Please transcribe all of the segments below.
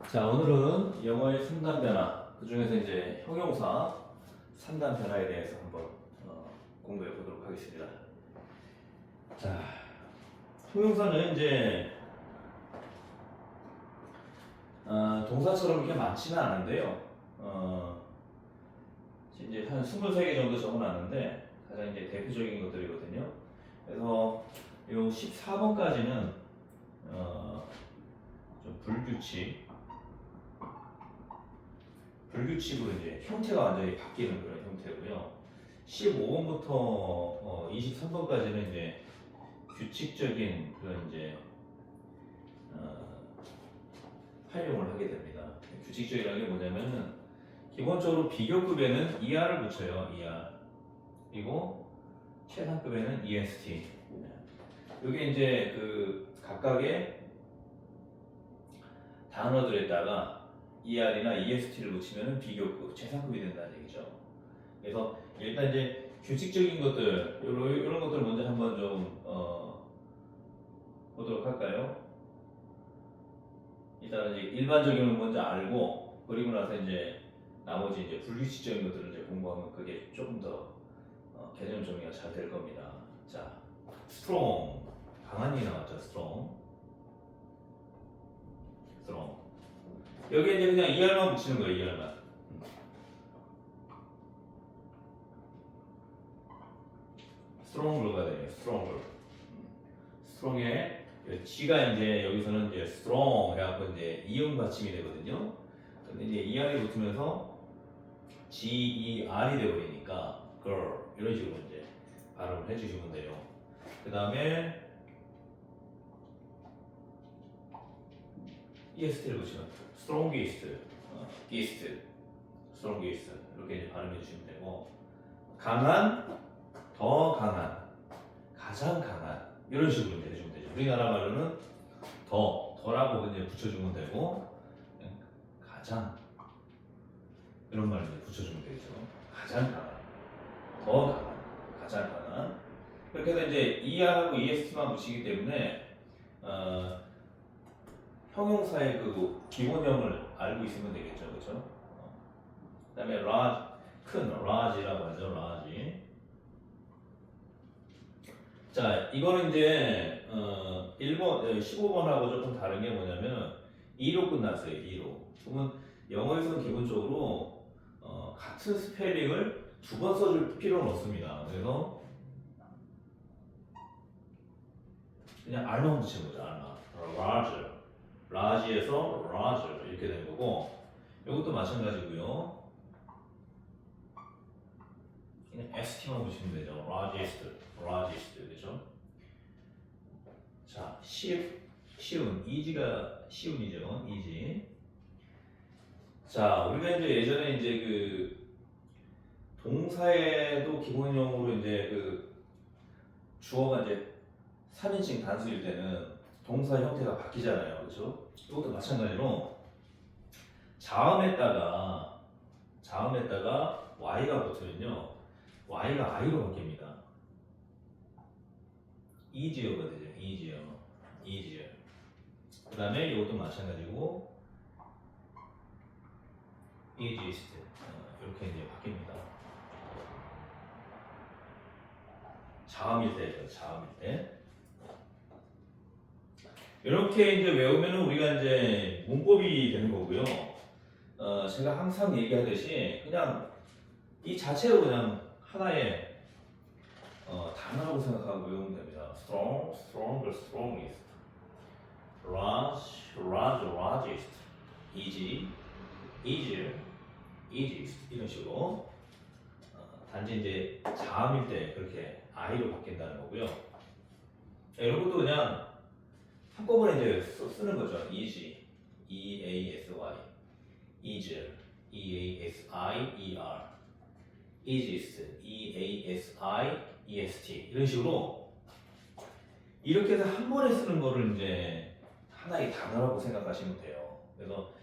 자, 오늘은 영어의 3단 변화, 그 중에서 이제 형용사 3단 변화에 대해서 한번 공부해 보도록 하겠습니다. 자, 형용사는 이제 동사처럼 이렇게 많지는 않은데요. 이제 한 23개 정도 적어놨는데 가장 이제 대표적인 것들이거든요. 그래서 이 14번까지는 좀 불규칙으로 이제 형태가 완전히 바뀌는 그런 형태고요. 15번부터 23번까지는 이제 규칙적인 그런 이제 활용을 하게 됩니다. 규칙적이라는 게 뭐냐면은 기본적으로 비교급에는 ER을 붙여요. ER. 그리고 최상급에는 EST. 이게 이제 그 각각의 단어들에다가 ER이나 EST를 붙이면 비교급, 최상급이 된다는 얘기죠. 그래서 일단 이제 규칙적인 것들, 이런 것들 먼저 한번 좀 보도록 할까요? 일단 이제 일반적인 걸 먼저 알고, 그리고 나서 이제 나머지 이제 불규칙적인 것들을 이제 공부하면 그게 조금 더 개념 정리가 잘 될 겁니다. 자, strong, 강한 이 나왔죠. strong. 여기에 이제 그냥 ER만 붙이는 거예요. ER만. 스트롱으로가 돼요. 스트롱으로. 스트롱에 G가 이제 여기서는 이제 strong 해갖고 이제 이음 받침이 되거든요. 근데 이제 ER이 붙으면서 GER이 되버리니까 girl 이런 식으로 이제 발음을 해주시면 돼요. 그 다음에 EST를 붙이면 strongest, strongest 이렇게 이제 발음해 주시면 되고, 강한, 더 강한, 가장 강한 이런 식으로 이제 해주면 되죠. 우리나라 말로는 더라고 이제 붙여주면 되고, 가장 이런 말을 이제 붙여주면 되죠. 가장 강한, 더 강한, 가장 강한. 그렇게 해서 이제 ER하고 EST만 붙이기 때문에 형용사의 그 기본형을 알고 있으면 되겠죠, 그렇죠? 그다음에 large, 큰 large라고 하죠, large. 자, 이거는 이제 15번하고 조금 다른 게 뭐냐면 2로 끝났어요. 2로. 그러면 영어에서는 기본적으로 같은 스펠링을 두 번 써줄 필요는 없습니다. 그래서 그냥 R만 붙이는 거죠. R만. large. large에서 large 이렇게 되는 거고, 이것도 마찬가지고요. 그냥 ST만 붙이면 되죠. largest, 그죠? 자, 쉬운, easy가 쉬운이죠. easy. 자, 우리가 이제 예전에 이제 그 동사에도 기본형으로 이제 그 주어가 이제 3인칭 단수일 때는 동사 형태가 바뀌잖아요. 그렇죠? 이것도 마찬가지로 자음에다가 y가 붙으면요. y가 i로 바뀝니다. easier가 되죠. easier. 그 다음에 이것도 마찬가지고 easiest 이렇게 이제 바뀝니다. 자음일 때. 이렇게 이제 외우면은 우리가 이제 문법이 되는 거고요. 제가 항상 얘기하듯이 그냥 이 자체로 그냥 하나의 단어라고 생각하고 외우면 됩니다. strong, stronger, strongest, large, largest, easy, easier, easiest 이런 식으로 단지 이제 자음일 때 그렇게 i로 바뀐다는 거고요. 이런 것도 그냥 한꺼번에 이제 쓰는 거죠. easy, E-A-S-Y, easier, E-A-S-I-E-R, easiest, E-A-S-I-E-S-T 이런 식으로 이렇게 해서 한 번에 쓰는 거를 이제 하나의 단어라고 생각하시면 돼요. 그래서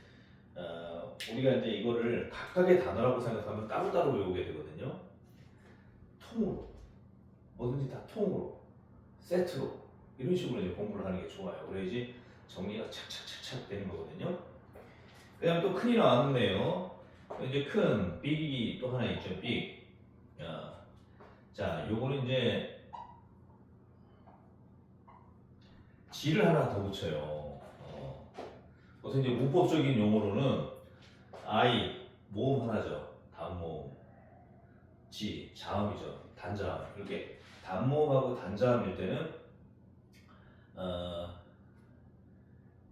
우리가 이제 이거를 각각의 단어라고 생각하면 따로따로 외우게 되거든요. 통으로, 뭐든지 다 통으로, 세트로 이런 식으로 이제 공부를 하는 게 좋아요. 그래야지 정리가 착착착착 되는 거거든요. 그다음 또 큰이 나왔는데요. 이제 큰, 빅이 또 하나 있죠. 빅. 자, 요거는 이제 지를 하나 더 붙여요. 그래서 이제 문법적인 용어로는 I, 모음 하나죠. 단모음. 지, 자음이죠. 단자음. 이렇게 단모음하고 단자음일 때는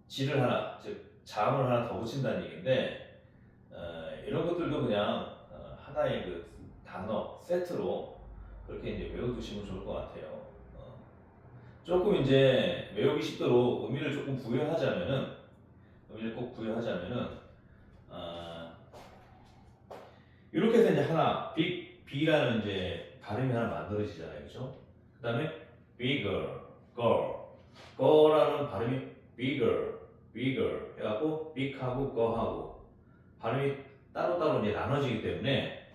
지를 하나, 즉 자음을 하나 더 붙인다는 얘기인데 이런 것들도 그냥 하나의 그 단어 세트로 그렇게 이제 외워두시면 좋을 것 같아요. 조금 이제 외우기 쉽도록 의미를 조금 부여하자면은 의미를 꼭 부여하자면은 이렇게 해서 이제 하나 B라는 이제 발음이 하나 만들어지잖아요, 그렇죠? 그다음에 bigger, gir라는 발음이 bigger 해갖고 big하고 go하고 발음이 따로따로 이제 나눠지기 때문에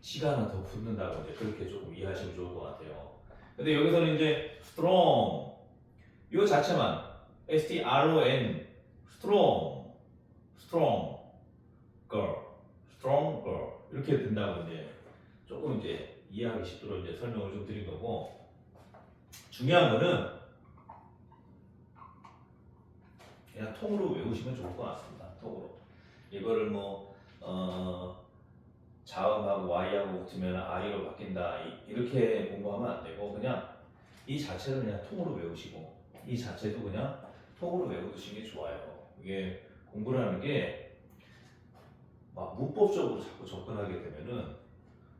지가 하나 더 붙는다고 이제 그렇게 조금 이해하시면 좋을 것 같아요. 근데 여기서는 이제 strong 이 자체만 stron strong girl 이렇게 된다고 이제 조금 이제 이해하기 쉽도록 이제 설명을 좀 드린 거고 중요한 거는 그냥 통으로 외우시면 좋을 것 같습니다. 통으로 이거를 뭐 자음하고 y하고 붙으면 i로 바뀐다 이렇게 공부하면 안 되고 그냥 이 자체를 그냥 통으로 외우시고 이 자체도 그냥 통으로 외우시는 게 좋아요. 이게 공부라는 게 막 문법적으로 자꾸 접근하게 되면은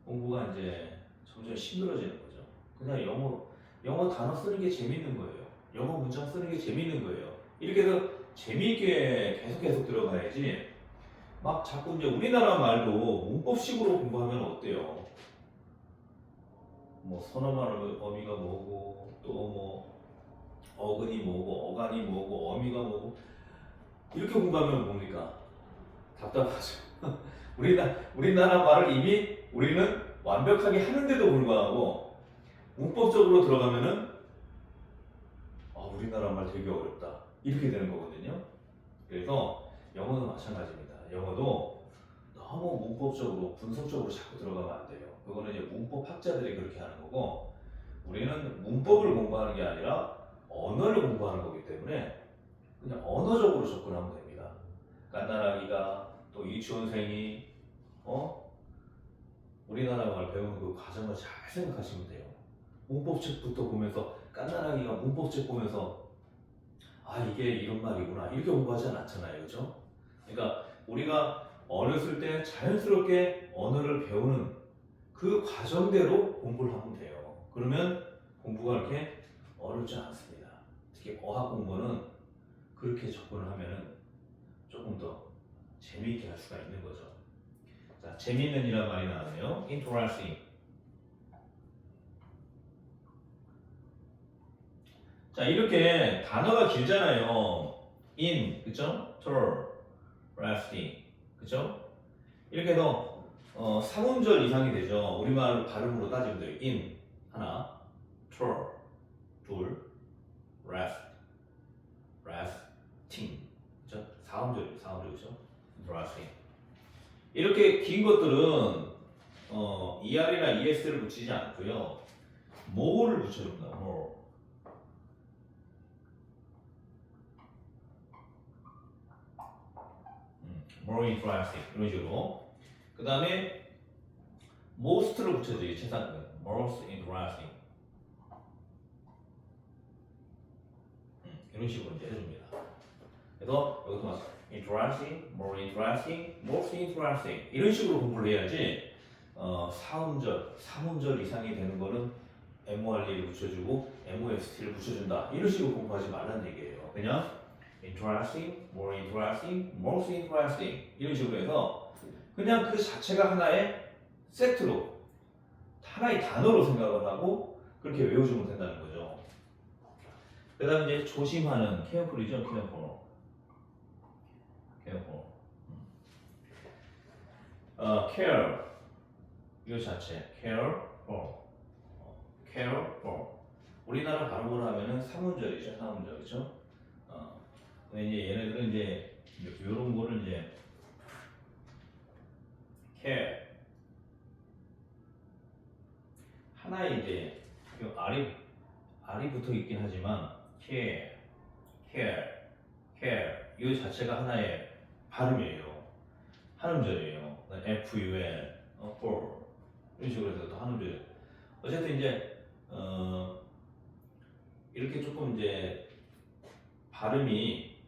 공부가 이제 점점 힘들어지는 거죠. 그냥 영어 단어 쓰는 게 재밌는 거예요. 영어 문장 쓰는 게 재밌는 거예요. 이렇게 해서 재미있게 계속 들어가야지 막 자꾸 이제 우리나라 말도 문법식으로 공부하면 어때요? 뭐 선어말 어미가 뭐고 또 뭐 어근이 뭐고 어간이 뭐고 어미가 뭐고 이렇게 공부하면 뭡니까? 답답하죠. 우리나라 말을 이미 우리는 완벽하게 하는데도 불구하고 문법적으로 들어가면은 우리나라 말 되게 어렵다 이렇게 되는 거거든요. 그래서 영어도 마찬가지입니다. 영어도 너무 문법적으로 분석적으로 자꾸 들어가면 안 돼요. 그거는 이제 문법 학자들이 그렇게 하는 거고 우리는 문법을 공부하는 게 아니라 언어를 공부하는 거기 때문에 그냥 언어적으로 접근하면 됩니다. 깐나라기가 또 유치원생이 우리나라 말 배우는 그 과정을 잘 생각하시면 돼요. 문법책부터 보면서 깐나라기가 문법책 보면서 이게 이런 말이구나 이렇게 공부하지 않잖아요, 그렇죠? 그러니까 우리가 어렸을 때 자연스럽게 언어를 배우는 그 과정대로 공부를 하면 돼요. 그러면 공부가 그렇게 어렵지 않습니다. 특히 어학 공부는 그렇게 접근을 하면 조금 더 재미있게 할 수가 있는 거죠. 자, 재미있는 이란 말이 나왔네요. interesting. 자, 이렇게 단어가 길잖아요. in, 그쵸? interesting, 그쵸? 이렇게 해서 3음절 이상이 되죠. 우리말 발음으로 따지면 돼요. in, 하나, 둘, resting, 그쵸? 4음절, 그쵸? interesting. 이렇게 긴 것들은 er이나 es를 붙이지 않고요. more를 붙여줍니다. more. more interesting 이런 식으로. 그 다음에 most를 붙여줘요. 최상급 most interesting 이런 식으로 이제 해줍니다. 그래서 여기서 interesting, more interesting, most interesting 이런 식으로 공부를 해야지 4음절, 3음절 이상이 되는 거는 MORE를 붙여주고 MOST를 붙여준다 이런 식으로 공부하지 말라는 얘기예요. 그냥 interesting, more interesting, most interesting 이런 식으로 해서 그냥 그 자체가 하나의 세트로 하나의 단어로 생각을 하고 그렇게 외워주면 된다는 거죠. 그 다음 이제 조심하는 careful이죠. careful. care 이 자체 careful. 우리나라 발음으로 하면은 3음절이죠. 3음절이죠. 이제 얘네들은 이제 이런 거를 이제 care 하나에 이제 요 알이 붙어 있긴 하지만 care, 이 자체가 하나의 발음이에요. 한음절이에요. FUL, for 이런 식으로 해서 또 한음절. 어쨌든 이제 이렇게 조금 이제 발음이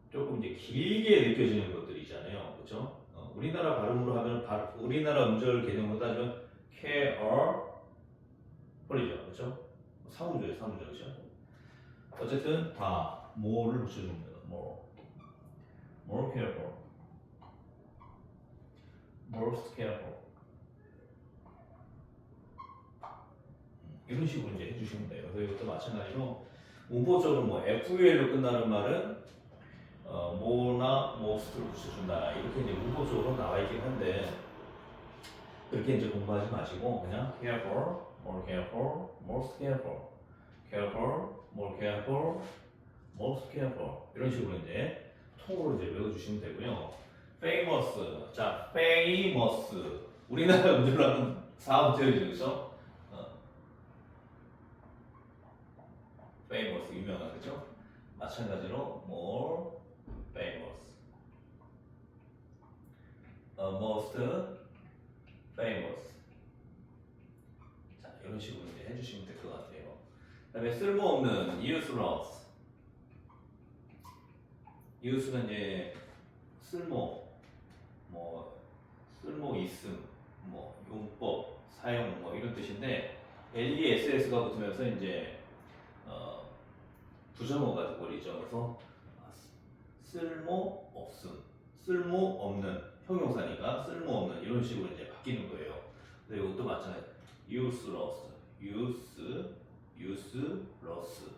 조금 이제 길게 느껴지는 것들이 있잖아요, 그렇죠? 우리나라 발음으로 하면 우리나라 음절 개념으로 따지면 care, 펄이죠, 그렇죠? 사음절이에요, 사음절, 그렇죠? 어쨌든 다 more를 붙여줍니다. more careful, most careful 이런 식으로 이제 해주시면 돼요. 그래서 이것도 마찬가지로 문법적으로 뭐 FUL로 끝나는 말은 more나 most를 붙여준다 이렇게 이제 문법적으로 나와 있긴 한데 그렇게 이제 공부하지 마시고 그냥 careful, more careful, most careful, careful, more careful, most careful 이런 식으로 이제 통으로 이제 외워주시면 되고요. famous, 자 famous 우리나라 음절로 하면 4음절이죠, 그렇죠? famous 유명한 그죠? 마찬가지로 more famous, most famous. 자 이런 식으로 이제 해주시면 될 것 같아요. 그다음에 쓸모없는 useless. use는 이제 쓸모 있음, 뭐 용법, 사용 뭐 이런 뜻인데 LESS가 붙으면서 이제 부정어가 돼버리죠. 그래서 쓸모 없음, 쓸모 없는 형용사니까 쓸모 없는 이런 식으로 이제 바뀌는 거예요. 근데 이것도 마찬가지. useless, useless.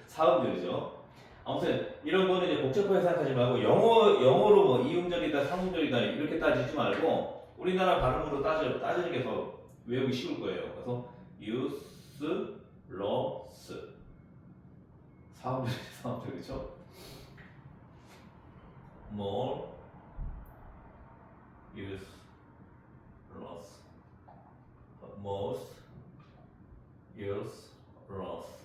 사음절이죠. 아무튼 이런 거는 이제 복잡하게 생각하지 말고 영어로 뭐 이음절이다, 삼음절이다 이렇게 따지지 말고 우리나라 발음으로 따지는 게 더 외우기 쉬울 거예요. 그래서 useless 사음절 그렇죠? more useless, most useless.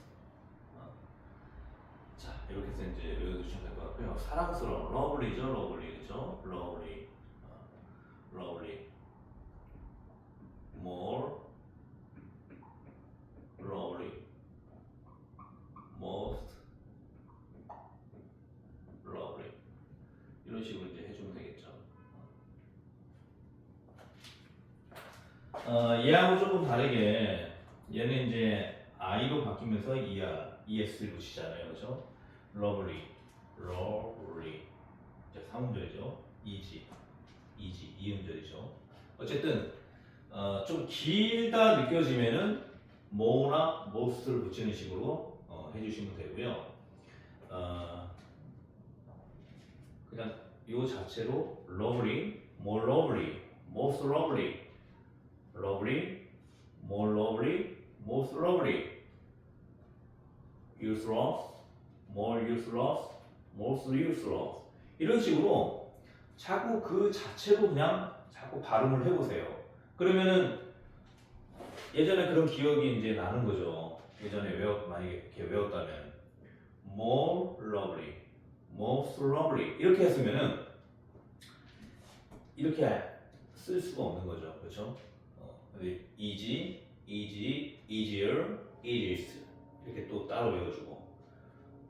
자 이렇게 해서 이제 외워두시면 될 것 같고요. 사랑스러운 lovely죠, lovely 그렇죠? lovely, more lovely, most lovely 이런 식으로 이제 해주면 되겠죠. 얘하고 조금 다르게 얘는 이제 I로 바뀌면서 ES를 붙이잖아요, 그렇죠? lovely, 이제 3음절이죠. easy, 2음절이죠. 어쨌든 좀 길다 느껴지면은 more나 most를 붙이는 식으로 해주시면 되고요. 그냥 이 자체로 lovely, more lovely, most lovely, more lovely, most lovely, useless, more useless, most useless 이런 식으로 자꾸 그 자체로 그냥 자꾸 발음을 해보세요. 그러면은 예전에 그런 기억이 이제 나는 거죠. 예전에 만약에 이렇게 외웠다면 more lovely, most lovely 이렇게 했으면은 이렇게 쓸 수가 없는 거죠. 그렇죠? easy, easier, easiest 이렇게 또 따로 외워주고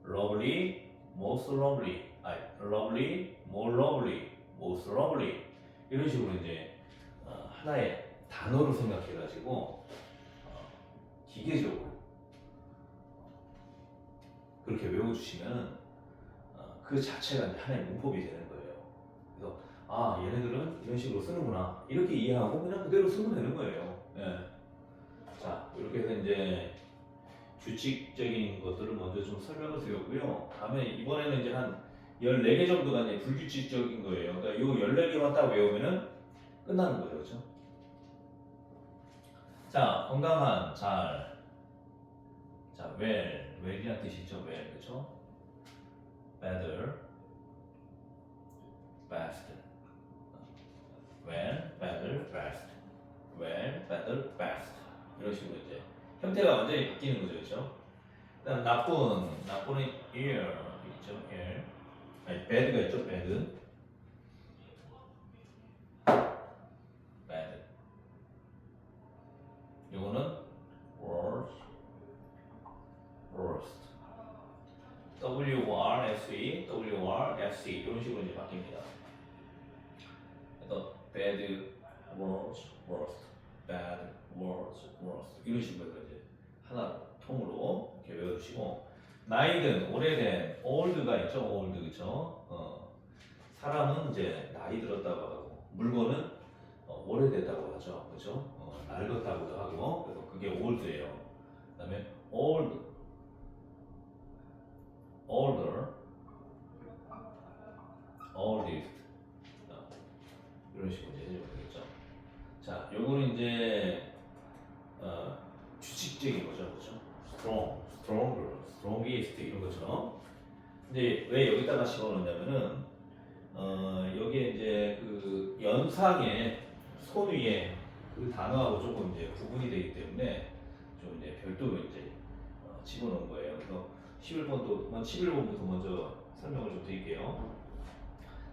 lovely, most lovely, lovely, more lovely, most lovely 이런 식으로 이제 하나의 단어로 생각해가지고 기계적으로 그렇게 외워주시면 그 자체가 이제 하나의 문법이 되는 거예요. 그래서 얘네들은 이런 식으로 쓰는구나 이렇게 이해하고 그냥 그대로 쓰면 되는 거예요. 예. 자 이렇게 해서 이제 규칙적인 것들을 먼저 좀 설명을 드렸고요. 다음에 이번에는 이제 한 14개 정도가 이제 불규칙적인 거예요. 그러니까 이 14개만 딱 외우면은 끝나는 거예요. 그렇죠? 자, 건강한, 잘. 자, well이라는 뜻이죠. well. 그렇죠? better, best. well, better, best. well, better, best. 이런 식으로 이제 형태가 완전히 바뀌는 거죠, 그렇죠? 그다음 나쁜은 ill 있죠, ill. 아니 bad가 있죠, bad. bad. 요거는 worse, worst. WRSE, WRSE 이런 식으로 이제 바뀝니다. 그래서 bad, worse, worst, bad, worse, worst 이런 식으로 이제 하나 통으로 이렇게 외워주시고 나이든 오래된 old가 있죠, old 그죠? 사람은 이제 나이 들었다고 하고 물건은 오래됐다고 하죠, 그죠? 낡았다고도 하고 그래서 그게 old예요. 그다음에 old, older, oldest 이런 식으로 이제 해주면 되겠죠. 자, 요거는 이제 규칙적인 거죠, 그죠? strong, stronger, strongest 이런 것처럼. 근데 왜 여기다가 집어넣냐면은 여기에 이제 그 연상의 손 위에 그 단어하고 조금 이제 구분이 되기 때문에 좀 이제 별도로 이제 집어넣은 거예요. 그래서 11번도 11번부터 먼저 설명을 좀 드릴게요.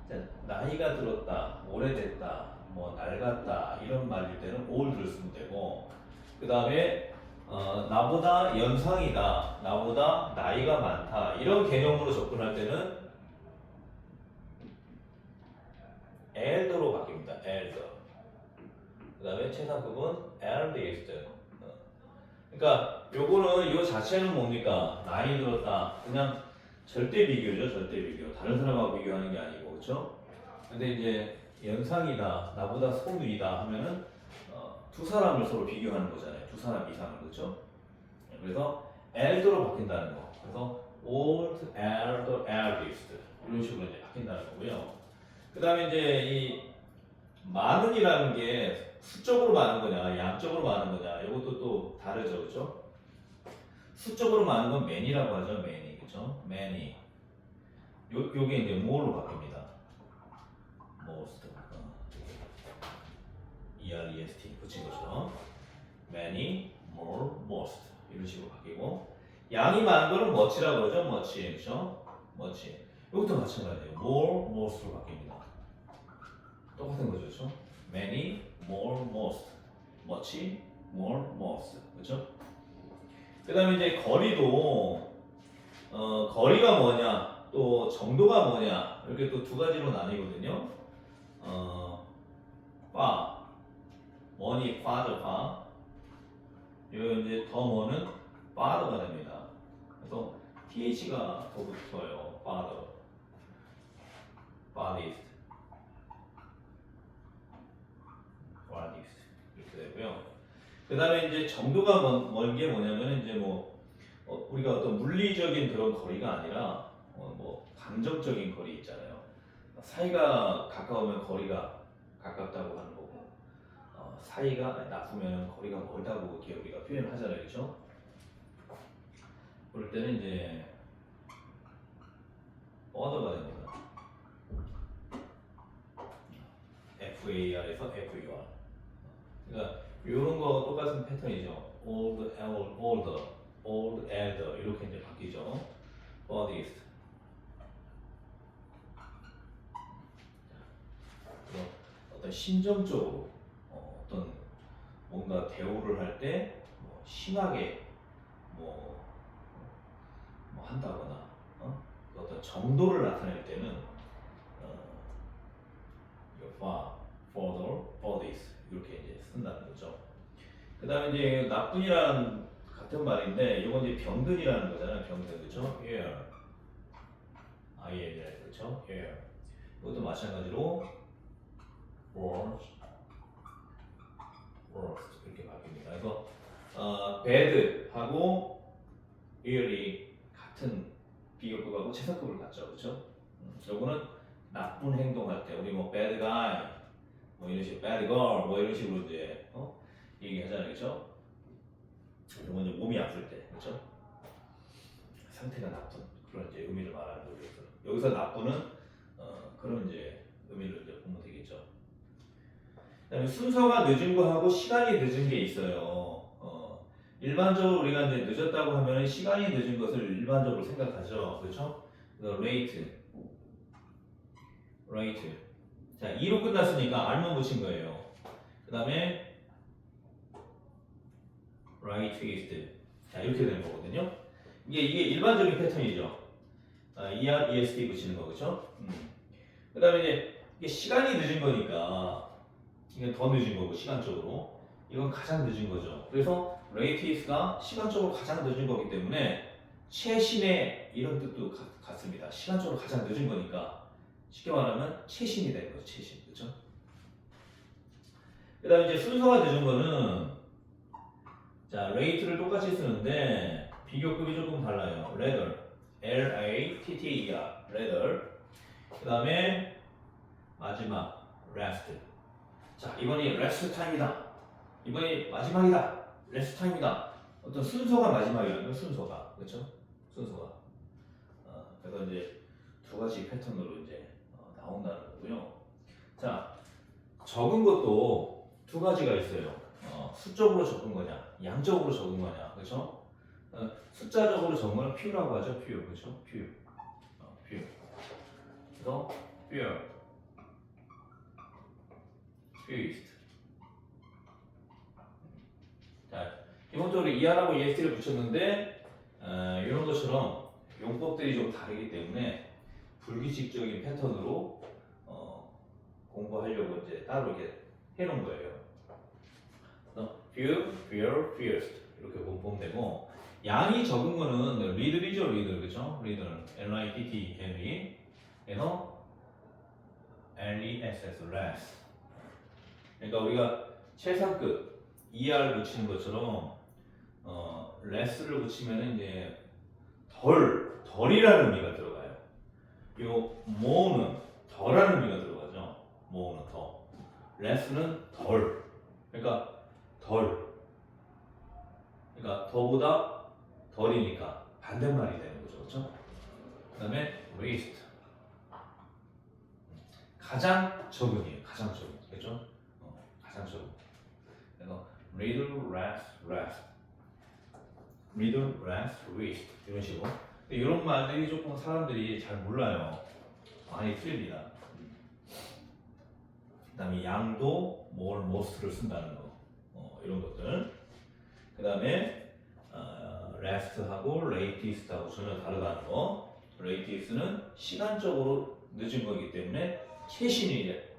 자, 나이가 들었다, 오래됐다, 뭐 낡았다 이런 말일 때는 old를 쓰면 되고 그 다음에 나보다 연상이다, 나보다 나이가 많다 이런 개념으로 접근할 때는 elder로 바뀝니다. elder. 그 다음에 최상급은 eldest. 그러니까 요거는 요 자체는 뭡니까? 나이 들었다. 그냥 절대 비교죠. 절대 비교. 다른 사람하고 비교하는 게 아니고 그렇죠? 근데 이제 연상이다, 나보다 손위다 하면은 두 사람을 서로 비교하는 거잖아요. 두 사람 이상을 그렇죠? 그래서 elder로 바뀐다는 거. 그래서 old, elder, eldest 이런 식으로 이제 바뀐다는 거고요. 그 다음에 이제 이 많은이라는 게 수적으로 많은 거냐, 양적으로 많은 거냐, 이것도 또 다르죠, 그렇죠? 수적으로 많은 건 many라고 하죠, many, 그렇죠? many. 요게 이제 more로 바뀝니다. most, E-R-E-S-T 붙인 것처럼 many, more, most 이런 식으로 바뀌고 양이 많은 거는 much라고 그러죠, much, 그렇죠? much. 이것도 마찬가지예요, more, most로 바뀝니다. 똑같은 거죠, 그렇죠? many, more, most, much, more, most, 그렇죠? 그다음에 이제 거리도 거리가 뭐냐, 또 정도가 뭐냐 이렇게 또 두 가지로 나뉘거든요. far, 뭐니 farther, far. 요 이제 더 뭐는 farther가 됩니다. 그래서 th가 더 붙어요. farther, farthest. 이렇게 되고요. 그 다음에 이제 정도가 먼 게 뭐냐면 이제 뭐 우리가 어떤 물리적인 그런 거리가 아니라 뭐 감정적인 거리 있잖아요. 사이가 가까우면 거리가 가깝다고 하는 거고 사이가 나쁘면 거리가 멀다고 이렇게 우리가 표현을 하잖아요, 그렇죠? 그럴 때는 이제 further가 됩니다. FAR에서 FUR. 그러니까 이런 거 똑같은 패턴이죠. old, older, old, elder 이렇게 이제 바뀌죠. farthest. 그래서 어떤 심정적으로 어떤 뭔가 대우를 할 때 뭐 심하게 뭐 한다거나 어떤 정도를 나타낼 때는 far, further, farthest 이렇게 이제 쓴다는 거죠. 그 다음에 이제 나쁜이라는 같은 말인데 이건 이제 병든이라는 거잖아요. 병든, 그렇죠? air, IL이라는 거죠. air. 이것도 마찬가지로 worse, worst 이렇게 바뀝니다. 그래서 bad하고 real이 같은 비교급하고 최상급을 갖죠, 그렇죠? 요거는 나쁜 행동할 때 우리 뭐 bad guy, 뭐 이런 식으로 bad girl, 뭐 이런 식으로 이제 얘기하잖아요, 그렇죠? 요건 이제 몸이 아플 때, 그렇죠? 상태가 나쁜 그런 이제 의미를 말하는 거죠. 여기서 나쁘는 그런 이제 의미를 이제 보면 되겠죠. 그다음에 순서가 늦은 거하고 시간이 늦은 게 있어요. 일반적으로 우리가 이제 늦었다고 하면 시간이 늦은 것을 일반적으로 생각하죠. 그렇죠? 그래서 rate. 자, 2로 끝났으니까 r만 붙인 거예요. 그 다음에 rightist. 자, 이렇게 되는 거거든요. 이게 일반적인 패턴이죠. er, est 붙이는 거, 그렇죠? 그 다음에 이제 이게 시간이 늦은 거니까 이건 더 늦은 거고 시간적으로 이건 가장 늦은 거죠. 그래서 latest가 시간적으로 가장 늦은 거기 때문에 최신의 이런 뜻도 같습니다. 시간적으로 가장 늦은 거니까 쉽게 말하면 최신이 되는 거죠. 최신, 그렇죠? 그 다음에 이제 순서가 늦은 거는 자, rate를 똑같이 쓰는데 비교급이 조금 달라요. rather, L-A-T-T-E-R, rather. 그 다음에 마지막 rest. 자, 이번이 rest time이다. 이번이 마지막이다. rest time이다. 어떤 순서가 마지막이라는 순서가, 그렇죠? 순서가. 그래서 이제 두 가지 패턴으로 이제 나온다는 거고요. 자, 적은 것도 두 가지가 있어요. 수적으로 적은 거냐, 양적으로 적은 거냐, 그렇죠? 숫자적으로 적은 걸 pure라고 하죠, pure, 그렇죠? pure, pure. 그래서 pure, purest. 자, 기본적으로 er하고 est를 붙였는데 이런 것처럼 용법들이 좀 다르기 때문에 불규칙적인 패턴으로 공부하려고 이제 따로 이렇게 해놓은 거예요. pure, pure, purest 이렇게 보면 되고 양이 적은 거는 리들이죠, 리들, 그렇죠? 리들, L-I-T-T, Henry, 그래서 L-E-S-S, less. 그러니까 우리가 최상급 ER 붙이는 것처럼 less를 붙이면 이제 덜이라는 의미가 들어가요. 요 more는 덜하는 의미가 들어가죠. more는 더, less는 덜. 그러니까 더보다 덜이니까 반대말이 되는 거죠, 그렇죠? 그다음에 least 가장 적은이에요, 가장 적은, 그렇죠? 가장 적은. 그래서 little less, little less, least 이런 식으로. 이런 말들이 조금 사람들이 잘 몰라요. 많이 틀립니다. 그다음에 양도 more, most를 쓴다는 거, 이런 것들. 그다음에 last하고 latest하고 전혀 다르다는 거. latest는 시간적으로 늦은 거기 때문에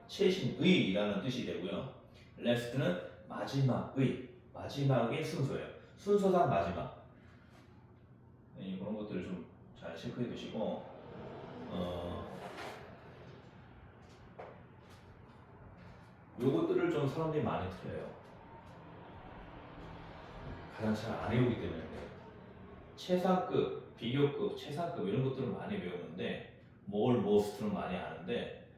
최신의라는 뜻이 되고요. last는 마지막의 순서예요. 순서상 마지막. 그런 것들을 좀 잘 체크해 두시고 요것들을 좀 사람들이 많이 틀려요. 가장 잘 안 외우기 때문에 최상급, 비교급, 최상급 이런 것들은 많이 배우는데 more, most는 많이 아는데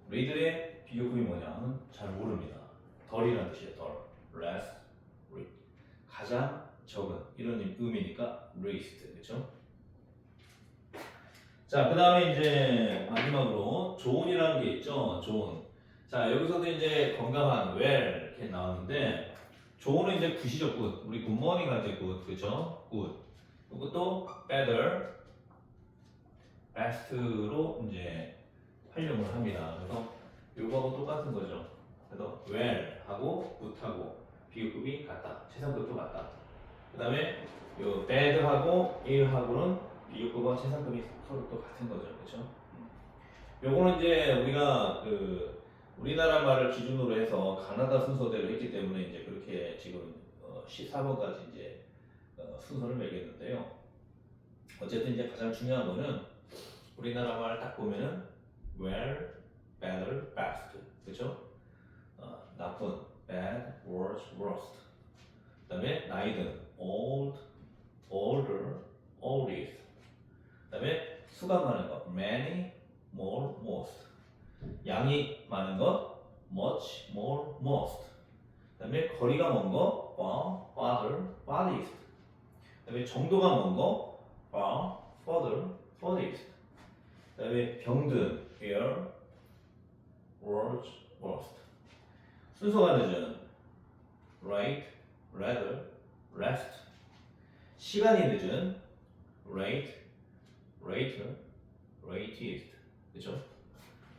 리들의 비교급이 뭐냐는 잘 모릅니다. 덜이라는 뜻이에요. 덜, less, 가장 적은 이런 의미니까 least, 그렇죠? 자, 그 다음에 이제 마지막으로 좋은이라는 게 있죠. 좋은. 자, 여기서도 이제 건강한 well 이렇게 나왔는데 좋은은 이제 굿이죠, 굿. 우리 굿모닝 할 때 굿, 그렇죠? 굿. 이것도 better, best로 이제 활용을 합니다. 그래서 요거하고 똑같은 거죠. 그래서 well하고 good하고 비교급이 같다. 최상급도 같다. 그 다음에 요 bad하고 ill하고는 비교급과 최상급이 서로 또 같은 거죠. 그렇죠? 요거는 이제 우리가 우리나라 말을 기준으로 해서 가나다 순서대로 했기 때문에 이제 그렇게 지금 14번까지 이제 순서를 매겼는데요. 어쨌든 이제 가장 중요한 거는 우리나라 말을 딱 보면은 well, better, best, 그렇죠? 나쁜, bad, worse, worst. 그다음에 나이든 old, older, oldest. 그다음에 수가 많은 거 many, more, most. 양이 많은 것 much, more, most. 그다음에 거리가 먼 거 far, farther, farthest. 그다음에 정도가 먼 거 far, further, funniest. 그다음에 병든 ill, worse, worst. 순서가 늦은 late, rather, last. 시간이 늦은 late, later, latest. 그렇죠?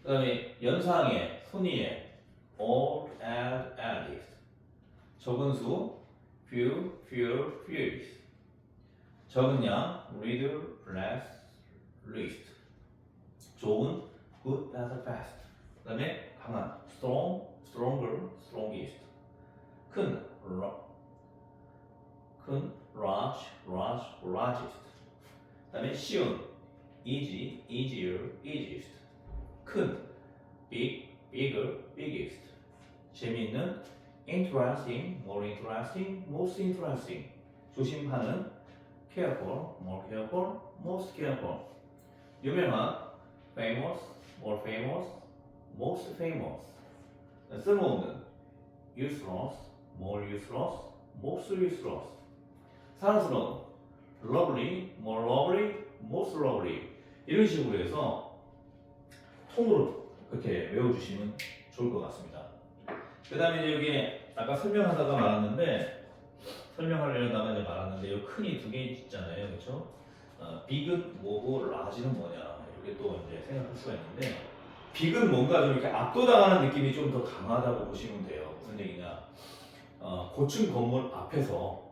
그다음에 연상의, 손이의 old, and, eldest. 적은 수 few, fewer, fewest. 적은 양 little, less, least. 좋은 good, better, best. 그다음에 강한 strong, stronger, strongest. 큰 large, large, largest. 그다음에 쉬운 easy, easier, easiest. 큰 big, bigger, biggest. 재미있는 interesting, more interesting, most interesting. 조심하는 careful, more careful, most careful. 유명한 famous, more famous, most famous. 쓸모없는 useless, more useless, most useless. 사랑스러운 lovely, more lovely, most lovely. 이런 식으로 해서 통으로 그렇게 외워주시면 좋을 것 같습니다. 그 다음에 이제 여기 아까 설명하다가 설명하려다가 이제 말았는데 요 큰이 두 개 있잖아요, 그렇죠? 빅은 뭐고 라지는 뭐냐 이렇게 또 이제 생각할 수가 있는데 빅은 뭔가 좀 이렇게 압도당하는 느낌이 좀 더 강하다고 보시면 돼요. 무슨 얘기냐? 고층 건물 앞에서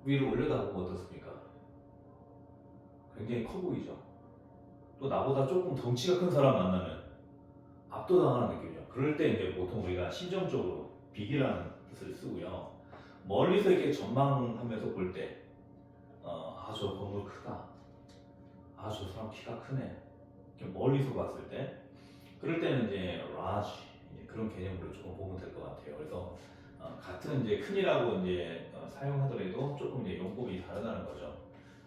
위로 올려다보면 어떻습니까? 굉장히 커 보이죠. 또 나보다 조금 덩치가 큰 사람 만나면 압도당하는 느낌이죠. 그럴 때 이제 보통 우리가 심정적으로 빅이라는 뜻을 쓰고요. 멀리서 이렇게 전망하면서 볼 때, 저 건물 크다. 저 사람 키가 크네. 이렇게 멀리서 봤을 때, 그럴 때는 이제 large 그런 개념으로 조금 보면 될 것 같아요. 그래서 같은 이제 큰이라고 이제 사용하더라도 조금 이제 용법이 다르다는 거죠.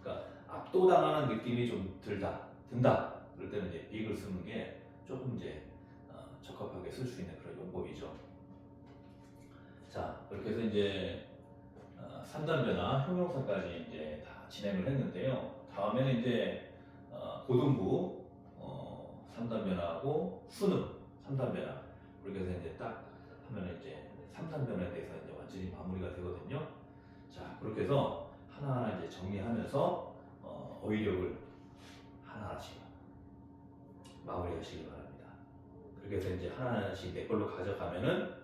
그러니까 압도당하는 느낌이 좀 든다. 그럴 때는 이제 빅을 쓰는 게 조금 이제 적합하게 쓸 수 있는 그런 용법이죠. 자, 그렇게 해서 이제 3단변화 형용사까지 이제 다 진행을 했는데요. 다음에는 이제 고등부 3단변화하고 수능 3단변화 그렇게 해서 이제 딱 하면 이제 3단변화에 대해서 이제 완전히 마무리가 되거든요. 자, 그렇게 해서 하나하나 이제 정리하면서 어휘력을 하나하나씩 마무리하시기 바랍니다. 그렇게 해서 이제 하나하나씩 내 걸로 가져가면은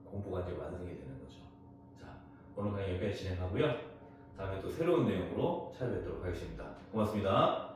공부가 이제 완성이 되는 거죠. 자, 오늘 강의 여기까지 진행하고요. 다음에 또 새로운 내용으로 찾아뵙도록 하겠습니다. 고맙습니다.